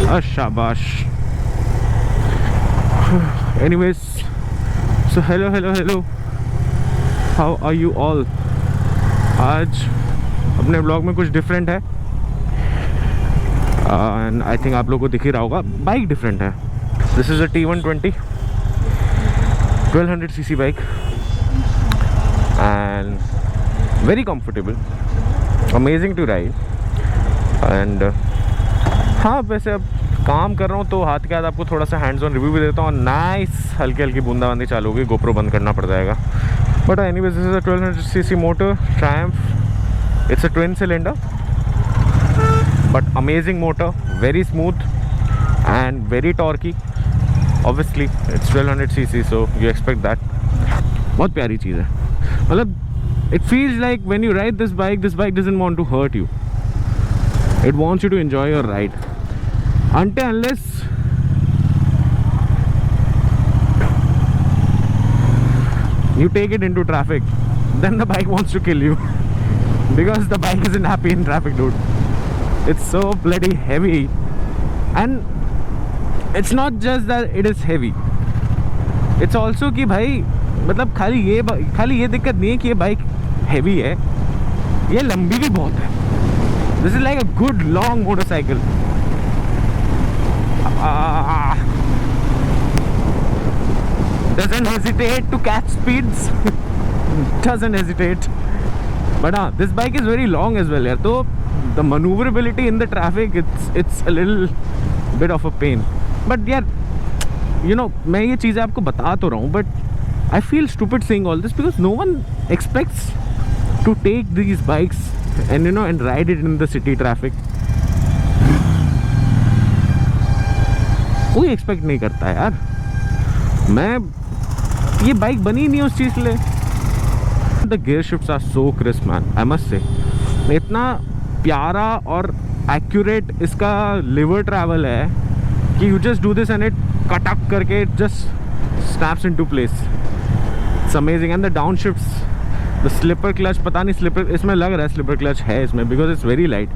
शाबाश। Anyways, so hello, how are you all. आज अपने ब्लॉग में कुछ डिफरेंट है एंड आई थिंक आप लोगों को दिख ही रहा होगा, बाइक डिफरेंट है। This is a T120 1200cc bike and very comfortable, amazing to ride and हाँ, वैसे अब काम कर रहा हूँ तो हाथ के हाथ आपको थोड़ा सा हैंड्स ऑन रिव्यू भी देता हूँ। नाइस हल्की हल्की बूंदाबांदी चालू होगी, गोप्रो बंद करना पड़ जाएगा। But anyways, this is a 1200cc motor Triumph. It's a twin cylinder but amazing motor, very smooth and very torquey. Obviously it's 1200cc, so you expect that. बहुत प्यारी चीज़ है, मतलब it feels like when you ride this bike doesn't want to hurt you. It wants you to enjoy your ride until unless you take it into traffic, then the bike wants to kill you because the bike isn't happy in traffic, dude. It's so bloody heavy, and it's not just that it is heavy, it's also कि भाई मतलब खाली ये दिक्कत नहीं है कि ये बाइक हैवी है, ये लंबी भी बहुत है। This is like a good long motorcycle. Doesn't hesitate to catch speeds, doesn't hesitate. But हाँ, this bike is very long as well यार, तो the manoeuvrability in the traffic it's a little bit of a pain. But यार you know, मैं ये चीज़ें आपको बता तो रहा हूँ, but I feel stupid saying all this because no one expects to take these bikes and and ride it in the city traffic. कोई एक्सपेक्ट नहीं करता है यार। ये बाइक बनी नहीं उस चीज़ के लिए। The gear shifts are so crisp man, I must say. इतना प्यारा और एक्यूरेट इसका लिवर ट्रैवल है कि you just do this and it Cuttack करके it just snaps into place. It's amazing. And the downshifts, the slipper clutch, पता नहीं slipper, इसमें लग रहा है slipper clutch है इसमें because it's very light.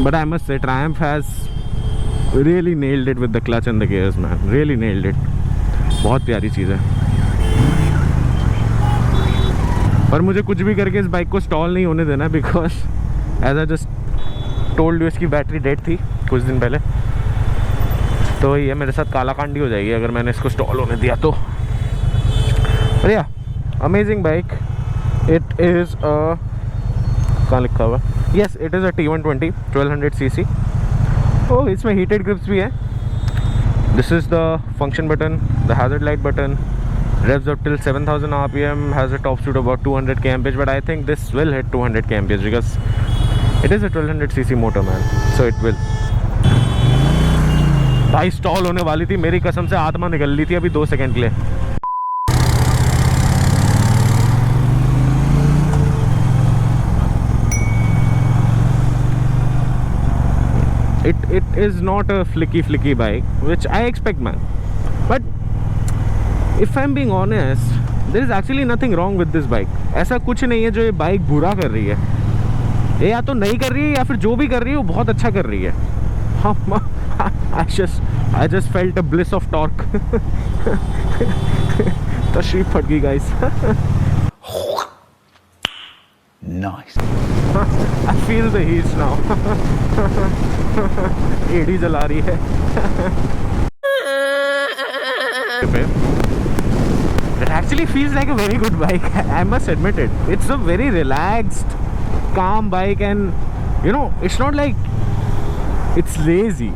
But I must say Triumph has really nailed it with the clutch and the gears man. Really nailed it. बहुत प्यारी चीज़ है। पर मुझे कुछ भी करके इस बाइक को स्टॉल नहीं होने देना because as I just told you इसकी बैटरी डेड थी कुछ दिन पहले, तो ये मेरे साथ काला कांडी हो जाएगी अगर मैंने इसको स्टॉल होने दिया तो। But yeah, amazing bike. It is a, कहाँ लिखा हुआ? Yes, it is a T120 1200cc. Oh, इसमें heated grips भी है। This is the function button, the hazard light button. Revs up till 7000 RPM, has a top speed of about 200 kmph, but I think this will hit 200 kmph because it is a 1200cc motor man, so it will. भाई stall होने वाली थी, मेरी कसम से आत्मा निकल ली थी अभी 2 सेकंड के लिए। It is not a flicky bike, which I expect man. But if I'm being honest, there is actually nothing wrong with this bike. ऐसा कुछ नहीं है जो ये बाइक बुरा कर रही है। ये या तो नहीं कर रही है या फिर जो भी कर रही है वो बहुत अच्छा कर रही है। I just felt a bliss of torque. तशरीफ फट गई guys. Nice. I feel the heat now. एड़ी जला रही है। It actually feels like a very good bike. I must admit it. It's a very relaxed, calm bike, and it's not like it's lazy.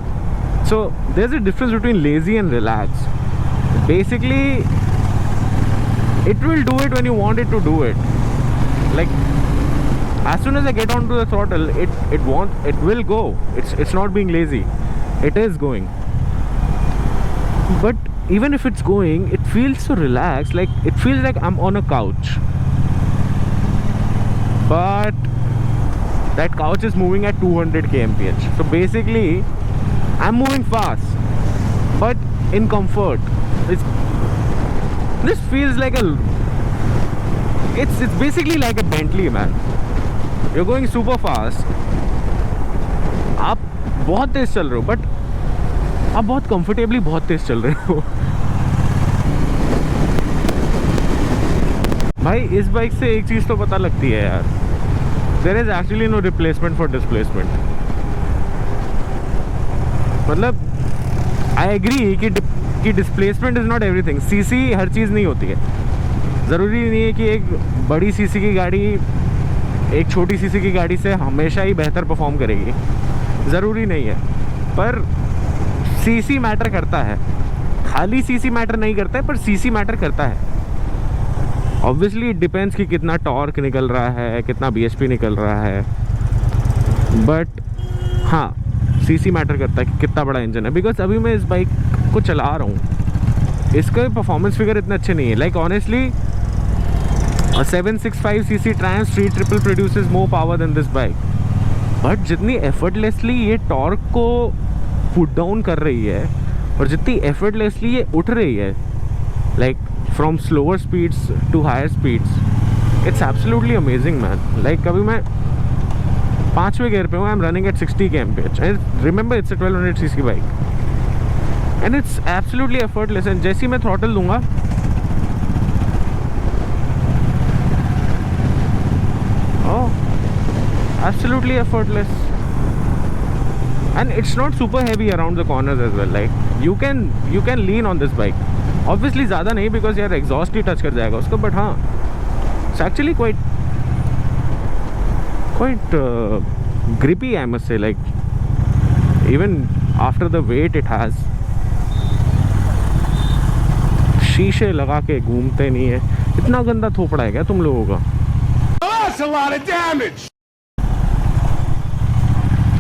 So there's a difference between lazy and relaxed. Basically, it will do it when you want it to do it. Like as soon as I get onto the throttle, it will go. It's not being lazy. It is going. But even if it's going, it feels so relaxed. Like it feels like I'm on a couch. But that couch is moving at 200 kmph. So basically, I'm moving fast, but in comfort. This feels like it's basically like a Bentley man. You're going super fast. आप बहुत तेज़ चल रहे हो, but आप बहुत comfortably बहुत तेज़ चल रहे हो। भाई इस बाइक से एक चीज़ तो पता लगती है यार, there is actually no replacement for displacement. मतलब आई एग्री कि displacement is not everything. CC हर चीज़ नहीं होती है। ज़रूरी नहीं है कि एक बड़ी सीसी की गाड़ी एक छोटी सीसी की गाड़ी से हमेशा ही बेहतर परफॉर्म करेगी, ज़रूरी नहीं है। पर सीसी मैटर करता है, खाली सीसी मैटर नहीं करता है, पर सीसी मैटर करता है। ऑब्वियसली इट डिपेंड्स कि कितना टॉर्क निकल रहा है, कितना बीएचपी निकल रहा है, बट हाँ सीसी मैटर करता है कि कितना बड़ा इंजन है। बिकॉज अभी मैं इस बाइक को चला रहा हूँ, इसका परफॉर्मेंस फिगर इतने अच्छे नहीं है। Like honestly 765cc Triumph Street Triple produces more power than this bike, but जितनी एफर्टलेसली ये टॉर्क को पुट डाउन कर रही है और जितनी एफर्टलेसली ये उठ रही है, like from slower speeds to higher speeds, it's absolutely amazing man. Like अभी मैं 5वें गियर पे हूँ, I am running at 60 kmph। Remember it's a 1200cc bike and it's absolutely effortless. And जैसे ही मैं थ्रॉटल दूंगा, absolutely effortless, and it's not super heavy around the corners as well. Like you can lean on this bike, obviously ज़्यादा नहीं because यार exhaust ही touch कर जाएगा उसको, but हाँ it's actually quite grippy, I must say. Like even after the weight it has, शीशे लगा के घूमते नहीं है। इतना गंदा थोपड़ा है क्या तुम लोगों का? That's a lot of damage.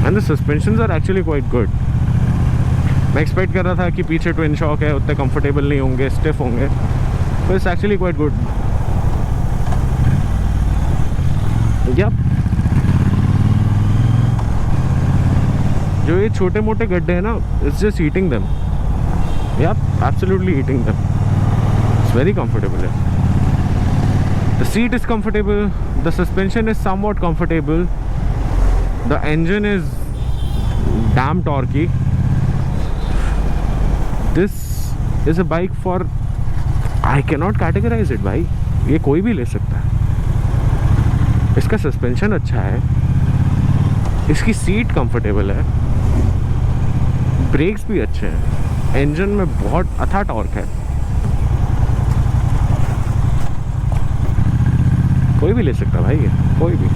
And the suspensions are actually quite good. मैं एक्सपेक्ट कर रहा था कि पीछे ट्विन शॉक है, उतने कंफर्टेबल नहीं होंगे, स्टिफ होंगे, तो it's actually quite good. Yup, जो ये छोटे मोटे गड्ढे हैं ना, it's just eating them. Yup, absolutely eating them. It's very comfortable है। The seat is comfortable, the suspension is somewhat comfortable, the engine is damn torquey. This is a bike for, I cannot categorize it भाई, ये कोई भी ले सकता है। इसका suspension अच्छा है, इसकी सीट कंफर्टेबल है, ब्रेक्स भी अच्छे हैं, इंजन में बहुत अच्छा टॉर्क है। कोई भी ले सकता है भाई, ये कोई भी।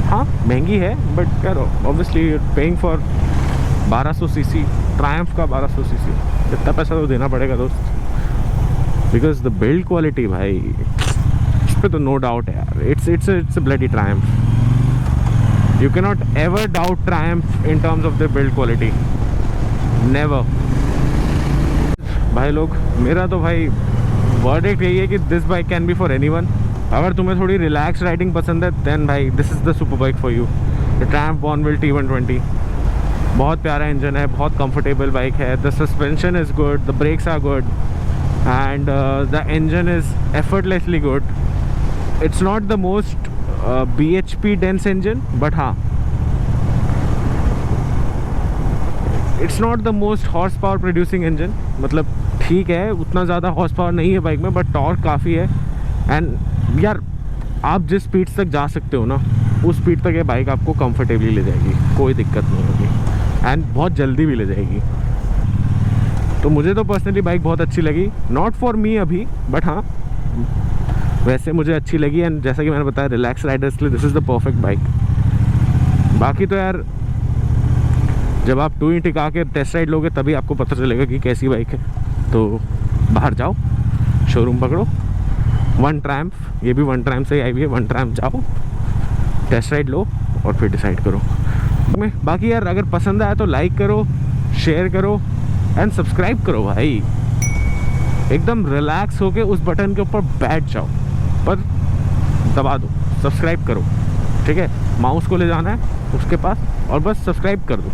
हाँ महंगी है, बट यार obviously paying for 1200cc Triumph का 1200cc, इतना पैसा तो देना पड़ेगा दोस्त। बिकॉज द बिल्ड क्वालिटी भाई, इस पर तो नो डाउट है यार। It's a bloody Triumph. You can not ever doubt Triumph in terms of the build quality, never. भाई लोग, मेरा तो भाई वर्डिक्ट यही है कि this bike can be for anyone. अगर तुम्हें थोड़ी रिलैक्स राइडिंग पसंद है, देन भाई this is the super bike for you. The Triumph Bonneville T120 बहुत प्यारा इंजन है, बहुत कंफर्टेबल बाइक है। The suspension is good, the breaks are good, and the engine is effortlessly good. It's not the most BHP dense engine, but हाँ it's not the most horsepower producing engine. मतलब ठीक है, उतना ज़्यादा horse power नहीं है bike में, but torque काफ़ी है। एंड यार आप जिस स्पीड तक जा सकते हो ना, उस स्पीड तक ये बाइक आपको कंफर्टेबली ले जाएगी, कोई दिक्कत नहीं होगी, एंड बहुत जल्दी भी ले जाएगी। तो मुझे तो पर्सनली बाइक बहुत अच्छी लगी, नॉट फॉर मी अभी, बट हाँ वैसे मुझे अच्छी लगी। एंड जैसा कि मैंने बताया, रिलैक्स राइडर्स के लिए this is the perfect bike. बाकी तो यार जब आप 2 टिका के टेस्ट राइड लोगे तभी आपको पता चलेगा कि कैसी बाइक है। तो बाहर जाओ, शोरूम पकड़ो, वन ट्रायम्फ, ये भी वन ट्रायम्फ से ही आई हुई है, वन ट्रायम्फ जाओ, टेस्ट राइड लो और फिर डिसाइड करो। बाकी यार अगर पसंद आया तो लाइक करो, शेयर करो एंड सब्सक्राइब करो भाई। एकदम रिलैक्स होके उस बटन के ऊपर बैठ जाओ, पर दबा दो, सब्सक्राइब करो, ठीक है। माउस को ले जाना है उसके पास और बस सब्सक्राइब कर दो।